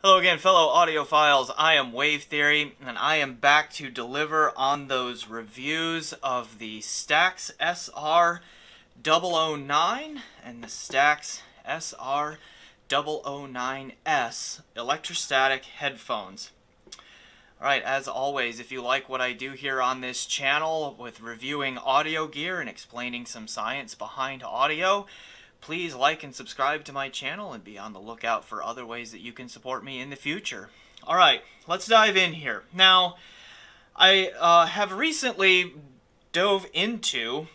Hello again, fellow audiophiles. I am Wave Theory, and I am back to deliver on those reviews of the Stax SR-009 and the Stax SR-009s electrostatic headphones. Alright, as always, if you like what I do here on this channel with reviewing audio gear and explaining some science behind audio, please like and subscribe to my channel and be on the lookout for other ways that you can support me in the future. Alright, let's dive in here. Now, I have recently dove into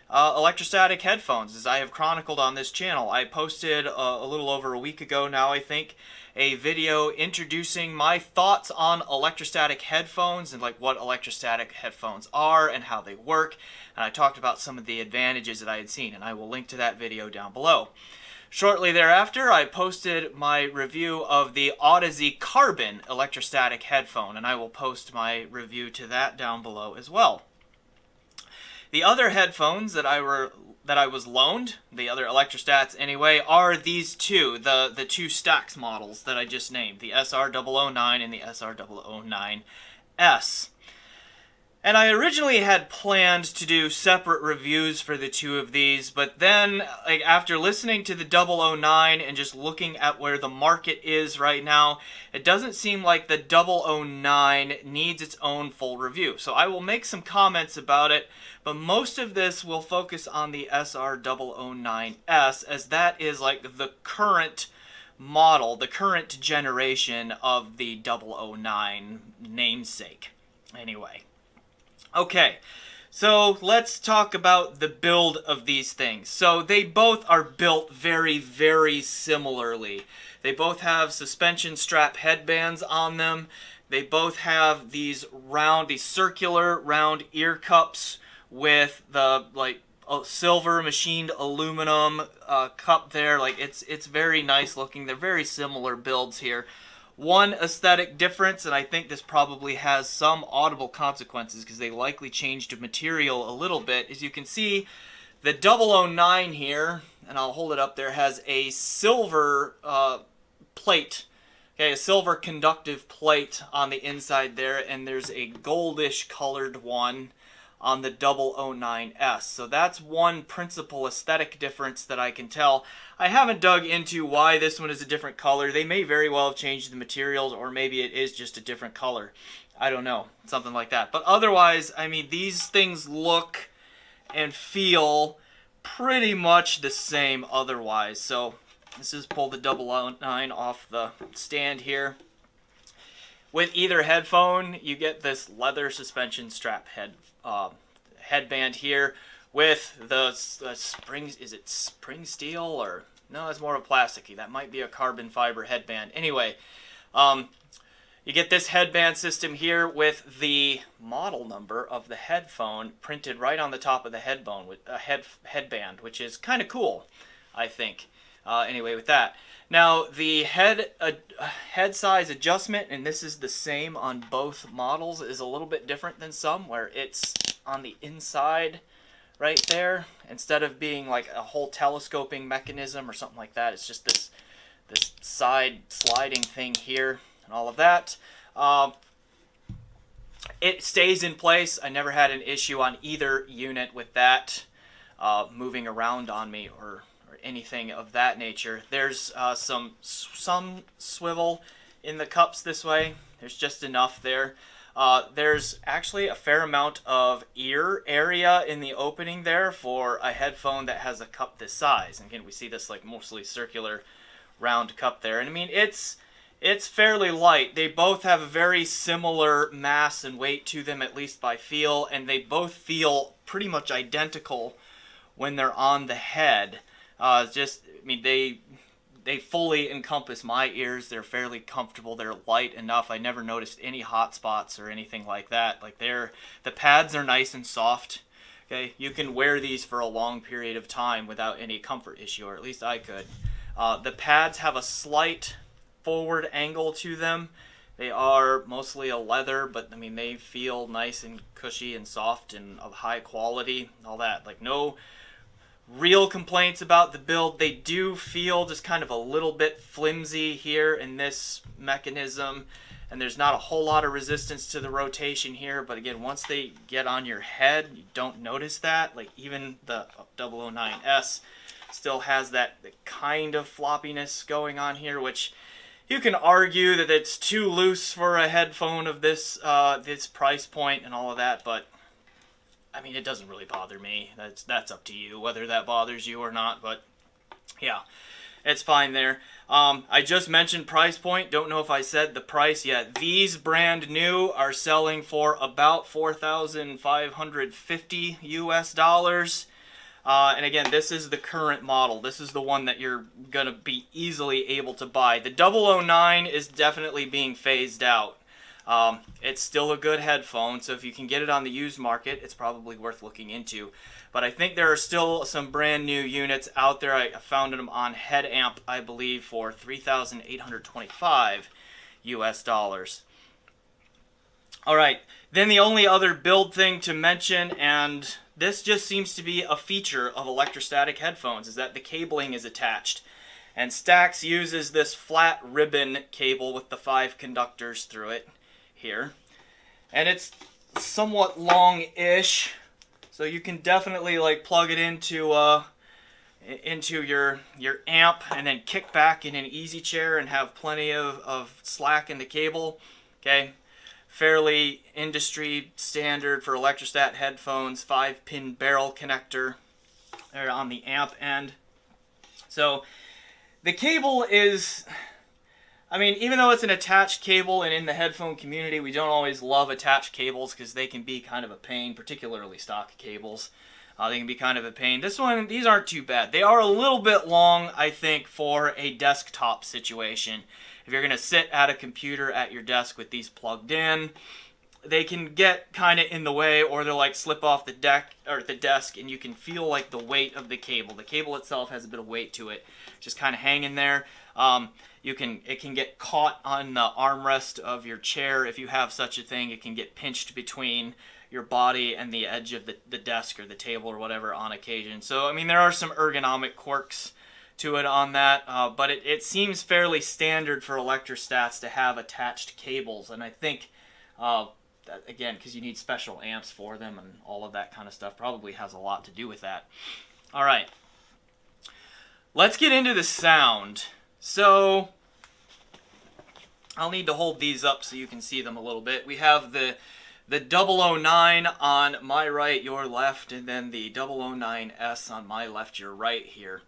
electrostatic headphones, as I have chronicled on this channel. I posted a little over a week ago now, I think, a video introducing my thoughts on electrostatic headphones and like what electrostatic headphones are and how they work. And I talked about some of the advantages that I had seen, and I will link to that video down below. Shortly thereafter, I posted my review of the Audeze Carbon electrostatic headphone, and I will post my review to that down below as well. The other headphones that I was loaned, the other electrostats anyway, are these two, the two Stax models that I just named, the SR-009 and the SR-009s. And I originally had planned to do separate reviews for the two of these, but then, after listening to the 009 and just looking at where the market is right now, it doesn't seem like the 009 needs its own full review. So I will make some comments about it, but most of this will focus on the SR-009s, as that is like the current model, the current generation of the 009 namesake. Anyway. Okay, so let's talk about the build of these things. So they both are built very, very similarly. They both have suspension strap headbands on them. They both have these circular round ear cups with the silver machined aluminum cup there. It's very nice looking. They're very similar builds here. One aesthetic difference, and I think this probably has some audible consequences because they likely changed material a little bit, is you can see the 009 here, and I'll hold it up there, has a silver plate, okay, a silver conductive plate on the inside there, and there's a goldish colored one on the 009s. So that's one principal aesthetic difference that I can tell. I haven't dug into why this one is a different color. They may very well have changed the materials, or maybe it is just a different color. I don't know, something like that. But otherwise, I mean, these things look and feel pretty much the same otherwise. So let's just pull the 009 off the stand here. With either headphone, you get this leather suspension strap headband here with the springs. Is it spring steel or no? It's more of a plasticky. That might be a carbon fiber headband. Anyway, you get this headband system here with the model number of the headphone printed right on the top of the headband, headband, which is kind of cool, I think. Anyway, with that. Now, the head size adjustment, and this is the same on both models, is a little bit different than some, where it's on the inside right there. Instead of being like a whole telescoping mechanism or something like that, it's just this side sliding thing here and all of that. It stays in place. I never had an issue on either unit with that moving around on me or anything of that nature. There's some swivel in the cups this way. There's just enough there. There's actually a fair amount of ear area in the opening there for a headphone that has a cup this size. And again, we see this like mostly circular round cup there. And I mean, it's fairly light. They both have a very similar mass and weight to them, at least by feel, and they both feel pretty much identical when they're on the head. I mean, they fully encompass my ears. They're fairly comfortable. They're light enough. I never noticed any hot spots or anything like that. The pads are nice and soft. Okay, you can wear these for a long period of time without any comfort issue, or at least I could. The pads have a slight forward angle to them. They are mostly a leather, but I mean, they feel nice and cushy and soft and of high quality, all that. Like no real complaints about the build. They do feel just kind of a little bit flimsy here in this mechanism, and there's not a whole lot of resistance to the rotation here, but again, once they get on your head, you don't notice that. Like even the 009s still has that kind of floppiness going on here, which you can argue that it's too loose for a headphone of this this price point and all of that, but I mean, it doesn't really bother me. That's up to you whether that bothers you or not, but yeah, it's fine there. I just mentioned price point. Don't know if I said the price yet. These brand new are selling for about $4,550 US. And again, this is the current model. This is the one that you're going to be easily able to buy. The 009 is definitely being phased out. It's still a good headphone, so if you can get it on the used market, it's probably worth looking into. But I think there are still some brand new units out there. I found them on Headamp, I believe, for $3,825 US. All right, then the only other build thing to mention, and this just seems to be a feature of electrostatic headphones, is that the cabling is attached. And Stax uses this flat ribbon cable with the 5 conductors through it here. And it's somewhat long-ish, so you can definitely like plug it into your amp and then kick back in an easy chair and have plenty of slack in the cable. Okay, fairly industry standard for electrostat headphones, 5-pin barrel connector there on the amp end. So the cable is, I mean, even though it's an attached cable, and in the headphone community we don't always love attached cables because they can be kind of a pain, particularly stock cables. They can be kind of a pain. These aren't too bad. They are a little bit long, I think, for a desktop situation. If you're going to sit at a computer at your desk with these plugged in, they can get kind of in the way, or they'll like slip off the desk, and you can feel like the weight of the cable. The cable itself has a bit of weight to it, just kind of hanging there. It can get caught on the armrest of your chair if you have such a thing. It can get pinched between your body and the edge of the desk or the table or whatever on occasion. So I mean, there are some ergonomic quirks to it on that, but it seems fairly standard for electrostats to have attached cables, and I think that, again, because you need special amps for them and all of that kind of stuff, probably has a lot to do with that. All right, let's get into the sound. So I'll need to hold these up so you can see them a little bit. We have the 009 on my right, your left, and then the 009s on my left, your right here.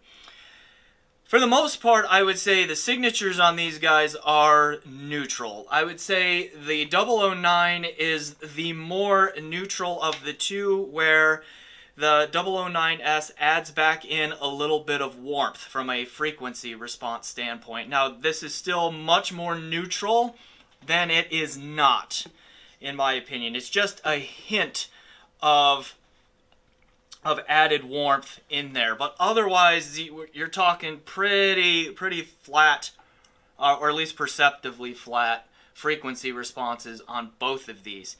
For the most part, I would say the signatures on these guys are neutral. I would say the 009 is the more neutral of the two, where the 009s adds back in a little bit of warmth from a frequency response standpoint. Now, this is still much more neutral than it is not, in my opinion. It's just a hint of added warmth in there, but otherwise you're talking pretty flat, or at least perceptively flat frequency responses on both of these.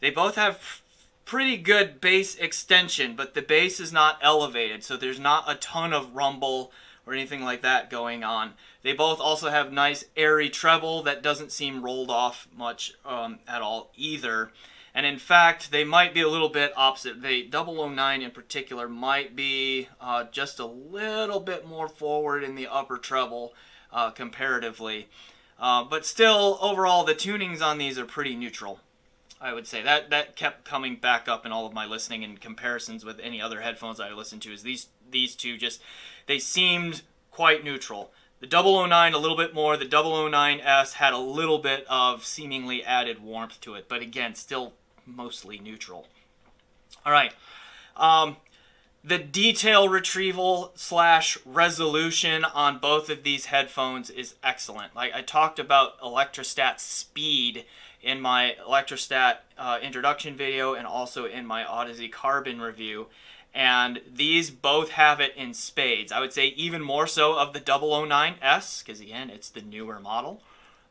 They both have pretty good bass extension, but the bass is not elevated, so there's not a ton of rumble or anything like that going on. They both also have nice airy treble that doesn't seem rolled off much at all either. And in fact, they might be a little bit opposite. The 009 in particular might be just a little bit more forward in the upper treble comparatively. But still, overall, the tunings on these are pretty neutral, I would say. That kept coming back up in all of my listening and comparisons with any other headphones I listened to, is these two just, they seemed quite neutral. The 009 a little bit more. The 009s had a little bit of seemingly added warmth to it, but again, still mostly neutral. All right. The detail retrieval / resolution on both of these headphones is excellent. Like I talked about electrostat speed in my electrostat introduction video and also in my Odyssey Carbon review, and these both have it in spades. I would say even more so of the 009s, because again, it's the newer model.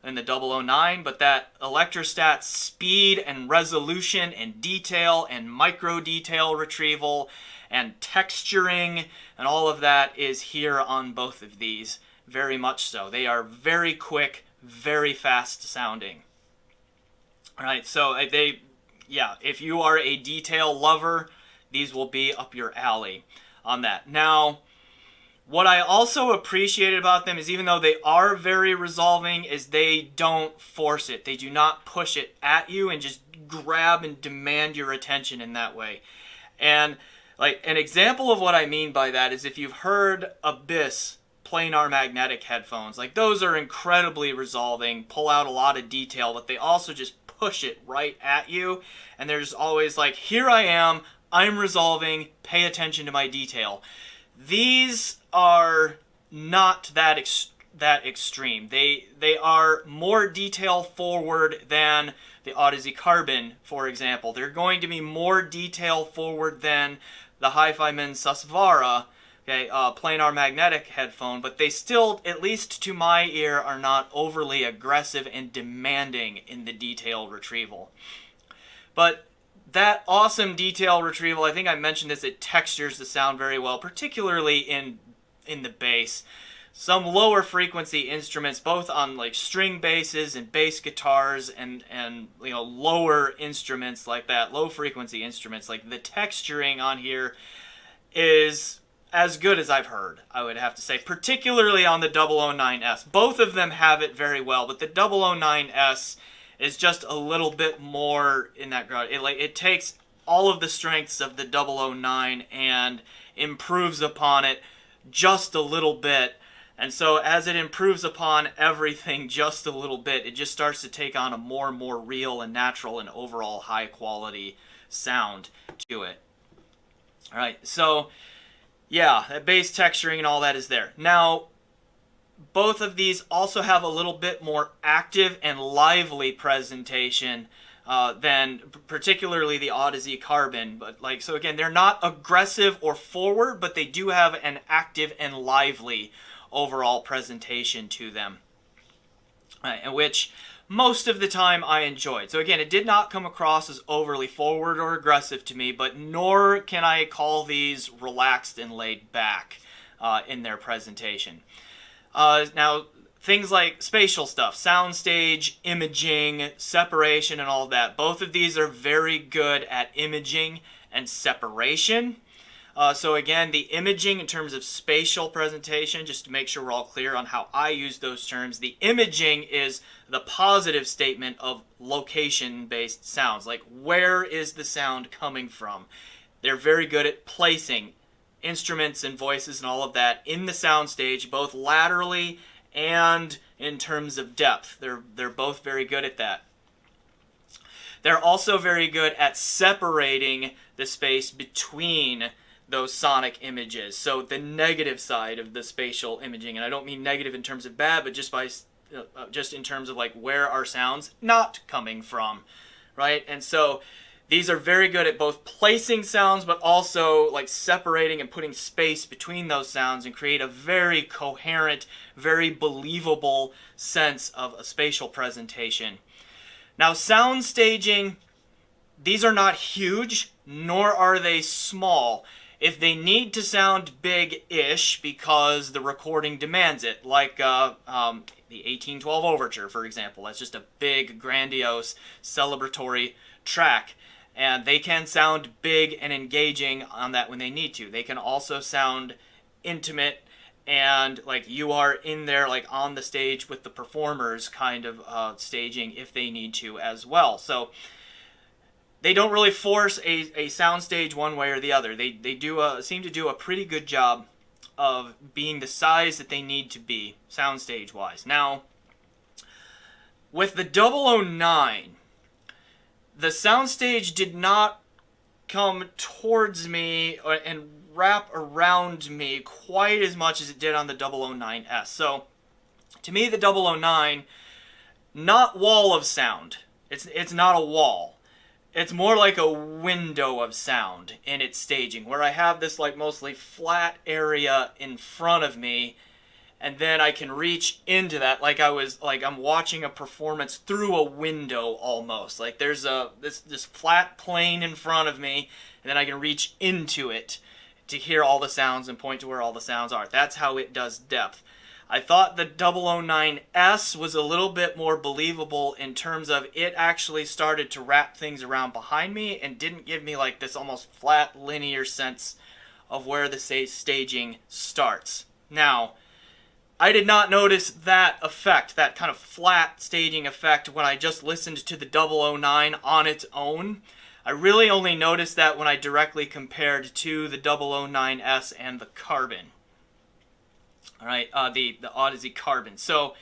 in the 009, but that electrostat speed and resolution and detail and micro detail retrieval and texturing and all of that is here on both of these, very much so. They are very quick, very fast sounding. All right, so if you are a detail lover, these will be up your alley on that. Now, what I also appreciated about them is even though they are very resolving, is they don't force it. They do not push it at you and just grab and demand your attention in that way. And like an example of what I mean by that is if you've heard Abyss planar magnetic headphones, like those are incredibly resolving, pull out a lot of detail, but they also just push it right at you. And there's always like, here I am, I'm resolving, pay attention to my detail. These are not that extreme. They are more detail forward than the Odyssey Carbon, for example. They're going to be more detail forward than the Hi-Fi-Man Susvara, planar magnetic headphone, but they still, at least to my ear, are not overly aggressive and demanding in the detail retrieval. But that awesome detail retrieval, I think I mentioned this, it textures the sound very well, particularly in the bass. Some lower frequency instruments, both on like string basses and bass guitars and lower instruments like that, low frequency instruments, like the texturing on here is as good as I've heard, I would have to say, particularly on the 009s. Both of them have it very well, but the 009s is just a little bit more in that regard. It takes all of the strengths of the 009 and improves upon it just a little bit. And so as it improves upon everything just a little bit, it just starts to take on a more and more real and natural and overall high quality sound to it. All right, so yeah, that bass texturing and all that is there. Now, both of these also have a little bit more active and lively presentation than particularly the Odyssey Carbon. But so again, they're not aggressive or forward, but they do have an active and lively overall presentation to them, and which most of the time I enjoyed. So again, it did not come across as overly forward or aggressive to me, but nor can I call these relaxed and laid back in their presentation. Now, things like spatial stuff, soundstage, imaging, separation, and all that, both of these are very good at imaging and separation. So again, the imaging in terms of spatial presentation, just to make sure we're all clear on how I use those terms, the imaging is the positive statement of location-based sounds, like where is the sound coming from. They're very good at placing instruments and voices and all of that in the soundstage, both laterally and in terms of depth. They're both very good at that. They're also very good at separating the space between those sonic images. So the negative side of the spatial imaging, and I don't mean negative in terms of bad, but just in terms of like where are sounds not coming from, right? And so these are very good at both placing sounds, but also like separating and putting space between those sounds and create a very coherent, very believable sense of a spatial presentation. Now, sound staging, these are not huge, nor are they small. If they need to sound big-ish because the recording demands it, like the 1812 Overture, for example, that's just a big, grandiose, celebratory track. And they can sound big and engaging on that when they need to. They can also sound intimate and like you are in there like on the stage with the performers kind of staging if they need to as well. So they don't really force a soundstage one way or the other. They seem to do a pretty good job of being the size that they need to be soundstage-wise. Now, with the 009, the soundstage did not come towards me and wrap around me quite as much as it did on the 009s. So, to me, the 009, not wall of sound. It's not a wall. It's more like a window of sound in its staging, where I have this like mostly flat area in front of me, and then I can reach into that like I'm watching a performance through a window almost. Like there's this flat plane in front of me, and then I can reach into it to hear all the sounds and point to where all the sounds are. That's how it does depth. I thought the 009s was a little bit more believable in terms of it actually started to wrap things around behind me and didn't give me like this almost flat linear sense of where the staging starts. Now, I did not notice that effect, that kind of flat staging effect, when I just listened to the 009 on its own. I really only noticed that when I directly compared to the 009s and the Carbon. All right, the Odyssey Carbon. So,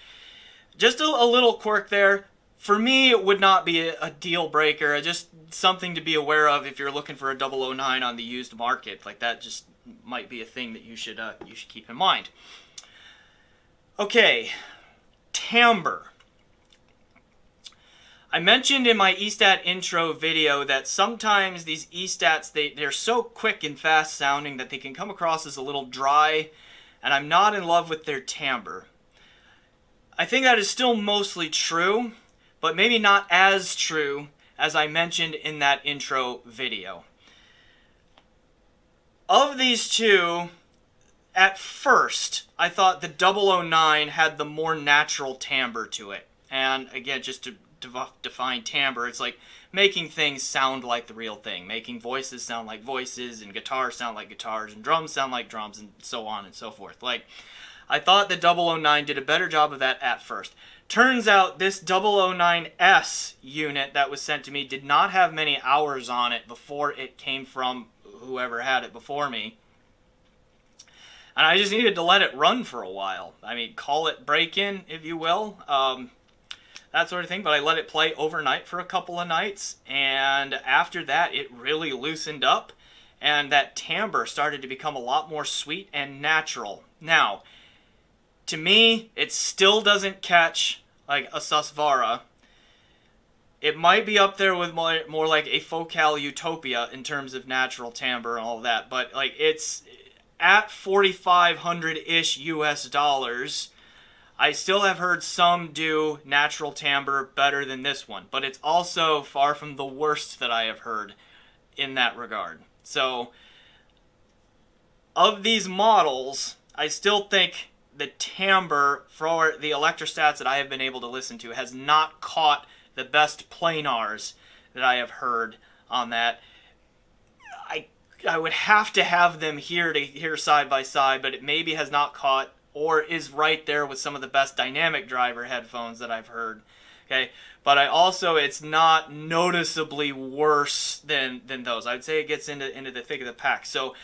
just a little quirk there. For me, it would not be a deal breaker. Just something to be aware of if you're looking for a 009 on the used market. Like that, just might be a thing that you should keep in mind. Okay, timbre. I mentioned in my eStat intro video that sometimes these eStats, they're so quick and fast sounding that they can come across as a little dry, and I'm not in love with their timbre. I think that is still mostly true, but maybe not as true as I mentioned in that intro video. Of these two, at first, I thought the 009 had the more natural timbre to it. And again, just to define timbre, it's like making things sound like the real thing, making voices sound like voices, and guitars sound like guitars, and drums sound like drums, and so on and so forth. Like, I thought the 009 did a better job of that at first. Turns out this 009s unit that was sent to me did not have many hours on it before it came from whoever had it before me. And I just needed to let it run for a while. I mean, call it break-in, if you will. That sort of thing. But I let it play overnight for a couple of nights. And after that, it really loosened up. And that timbre started to become a lot more sweet and natural. Now, to me, it still doesn't catch like a Susvara. It might be up there with more like a Focal Utopia in terms of natural timbre and all of that. But like it's at $4,500-ish US dollars. I still have heard some do natural timbre better than this one, but it's also far from the worst that I have heard in that regard. So, of these models, I still think the timbre for the electrostats that I have been able to listen to has not caught the best planars that I have heard on that. I would have to have them here to hear side by side, but it maybe has not caught or is right there with some of the best dynamic driver headphones that I've heard. Okay, but it's not noticeably worse than those. I'd say it gets into the thick of the pack. So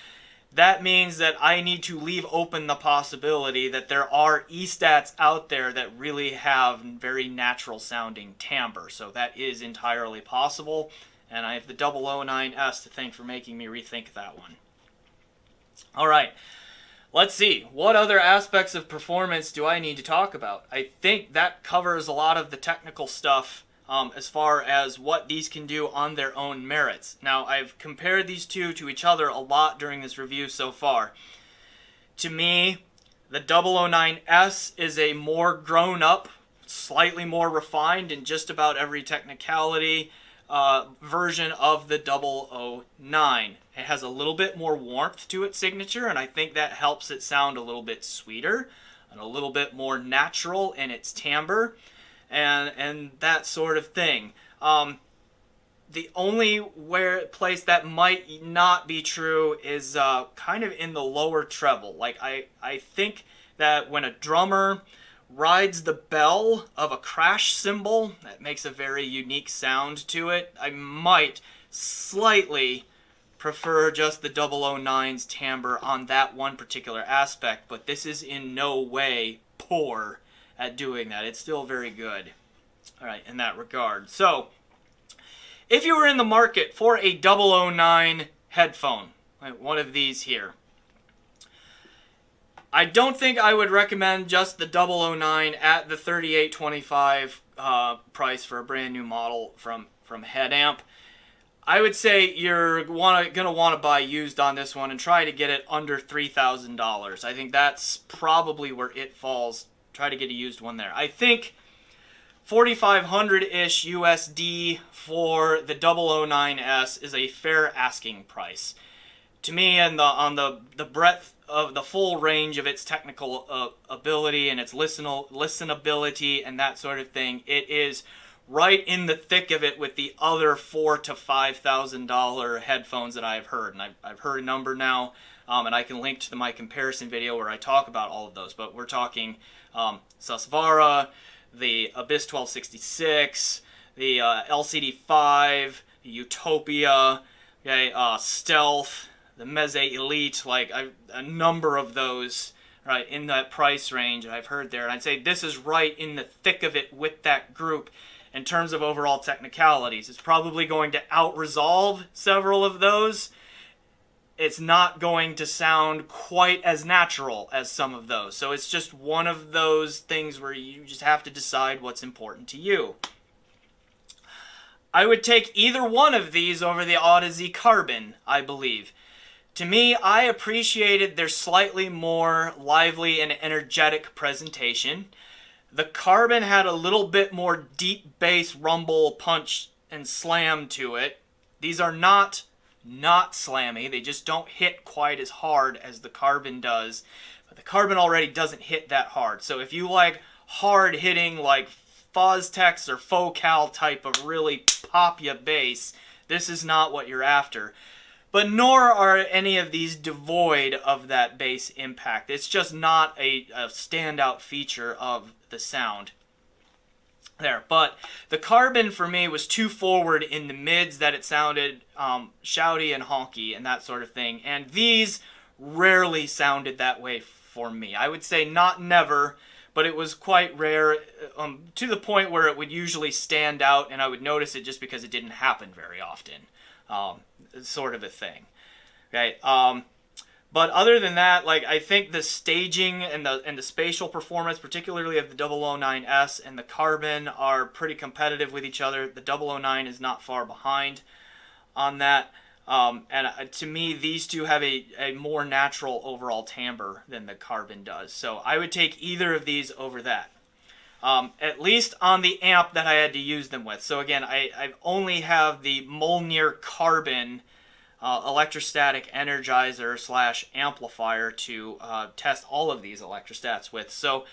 that means that I need to leave open the possibility that there are eStats out there that really have very natural sounding timbre. So that is entirely possible. And I have the 009s to thank for making me rethink that one. All right, let's see. What other aspects of performance do I need to talk about? I think that covers a lot of the technical stuff as far as what these can do on their own merits. Now, I've compared these two to each other a lot during this review so far. To me, the 009s is a more grown-up, slightly more refined in just about every technicality version of the 009. It has a little bit more warmth to its signature, and I think that helps it sound a little bit sweeter and a little bit more natural in its timbre and that sort of thing. The only place that might not be true is kind of in the lower treble. Like I think that when a drummer rides the bell of a crash cymbal, that makes a very unique sound to it. I might slightly prefer just the 009's timbre on that one particular aspect, but this is in no way poor at doing that. It's still very good, all right, in that regard. So, if you were in the market for a 009 headphone, like one of these here, I don't think I would recommend just the 009 at the $38.25 price for a brand new model from Headamp. I would say you're gonna want to buy used on this one and try to get it under $3,000. I think that's probably where it falls. Try to get a used one there. I think 4,500-ish USD for the 009s is a fair asking price. To me, and on the breadth of the full range of its technical ability and its listenability and that sort of thing, it is right in the thick of it with the other $4,000 to $5,000 headphones that I've heard. And I've heard a number now, and I can link to my comparison video where I talk about all of those. But we're talking Susvara, the Abyss 1266, the LCD5, the Utopia, okay, Stealth, the Meze Elite, like a number of those, right, in that price range I've heard there. And I'd say this is right in the thick of it with that group in terms of overall technicalities. It's probably going to out-resolve several of those. It's not going to sound quite as natural as some of those. So it's just one of those things where you just have to decide what's important to you. I would take either one of these over the Audeze Carbon, I believe. To me, I appreciated their slightly more lively and energetic presentation. The Carbon had a little bit more deep bass rumble, punch, and slam to it. These are not slammy. They just don't hit quite as hard as the Carbon does. But the Carbon already doesn't hit that hard. So if you like hard hitting, like Foztex or Focal type of really pop ya bass, this is not what you're after. But nor are any of these devoid of that bass impact. It's just not a standout feature of the sound there. But the Carbon for me was too forward in the mids that it sounded shouty and honky and that sort of thing. And these rarely sounded that way for me. I would say not never, but it was quite rare to the point where it would usually stand out and I would notice it just because it didn't happen very often. Sort of a thing. Okay. But other than that, like, I think the staging and the spatial performance, particularly of the 009s and the Carbon, are pretty competitive with each other. The 009 is not far behind on that. And to me, these two have a more natural overall timbre than the Carbon does. So I would take either of these over that. At least on the amp that I had to use them with. So again, I only have the Mjolnir Carbon electrostatic energizer / amplifier to test all of these electrostats with. So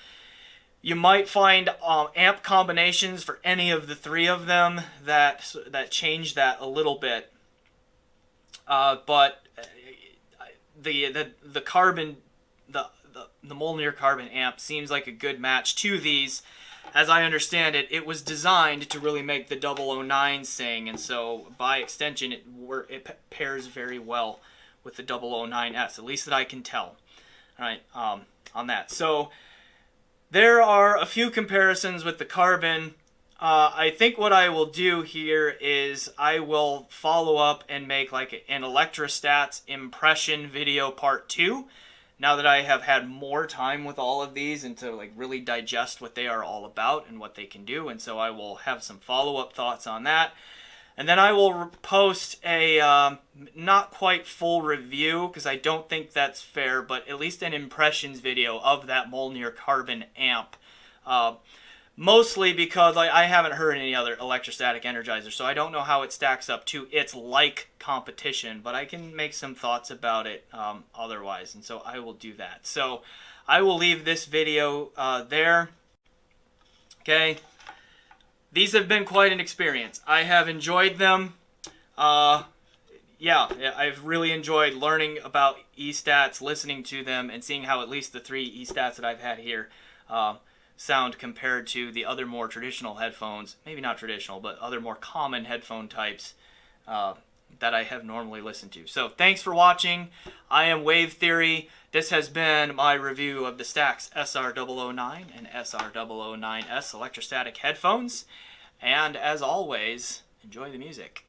you might find amp combinations for any of the three of them that change that a little bit. But the Carbon, the Mjolnir Carbon amp seems like a good match to these. As I understand it, it was designed to really make the 009 sing, and so by extension, it pairs very well with the 009s, at least that I can tell. All right, on that. So there are a few comparisons with the Carbon. I think what I will do here is I will follow up and make like an Electrostats impression video part 2. Now that I have had more time with all of these and to like really digest what they are all about and what they can do, and so I will have some follow-up thoughts on that. And then I will post a not quite full review, because I don't think that's fair, but at least an impressions video of that Mjolnir Carbon amp. Mostly because I haven't heard any other electrostatic energizer, so I don't know how it stacks up to its like competition, but I can make some thoughts about it otherwise, and so I will do that. So I will leave this video there. Okay. These have been quite an experience. I have enjoyed them. Yeah, I've really enjoyed learning about e-stats, listening to them, and seeing how at least the 3 e-stats that I've had here sound compared to the other more traditional headphones. Maybe not traditional, but other more common headphone types that I have normally listened to. So thanks for watching. I am Wave Theory. This has been my review of the Stax SR-009 and SR-009s electrostatic headphones. And as always, enjoy the music.